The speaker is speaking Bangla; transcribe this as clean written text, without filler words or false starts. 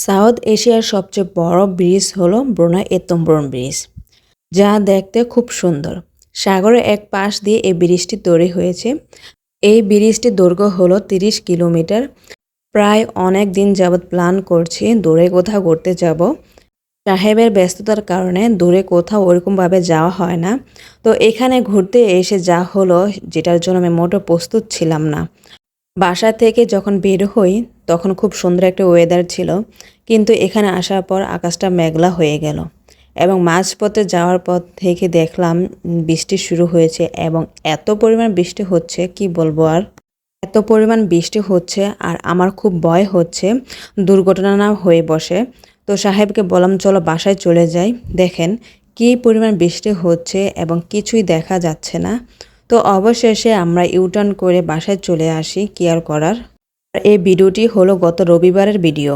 সাউথ এশিয়ার সবচেয়ে বড় ব্রিজ হলো ব্রুনাই এত্তমব্রুন ব্রিজ, যা দেখতে খুব সুন্দর। সাগরের এক পাশ দিয়ে এই ব্রিজটি তৈরি হয়েছে। এই ব্রিজটির দৈর্ঘ্য হলো 30 কিলোমিটার। প্রায় অনেক দিন যাবৎ প্ল্যান করছি দূরে কোথাও ঘুরতে যাব। সাহেবের ব্যস্ততার কারণে দূরে কোথাও ওরকমভাবে যাওয়া হয় না। তো এখানে ঘুরতে এসে যা হলো, যেটার জন্য আমি মোটেও প্রস্তুত ছিলাম না। বাসা থেকে যখন বের হই তখন খুব সুন্দর একটা ওয়েদার ছিল, কিন্তু এখানে আসার পর আকাশটা মেঘলা হয়ে গেল এবং মাঝপথে যাওয়ার পর থেকে দেখলাম বৃষ্টি শুরু হয়েছে এবং এত পরিমাণ বৃষ্টি হচ্ছে কি বলবো আর। এত পরিমাণ বৃষ্টি হচ্ছে আর আমার খুব ভয় হচ্ছে দুর্ঘটনা না হয়ে বসে। তো সাহেবকে বললাম চলো বাসায় চলে যাই। দেখেন কী পরিমাণ বৃষ্টি হচ্ছে এবং কিছুই দেখা যাচ্ছে না। তো অবশেষে আমরা ইউটার্ন করে বাসায় চলে আসি, কি আর করার। আর এই ভিডিওটি হলো গত রবিবারের ভিডিও।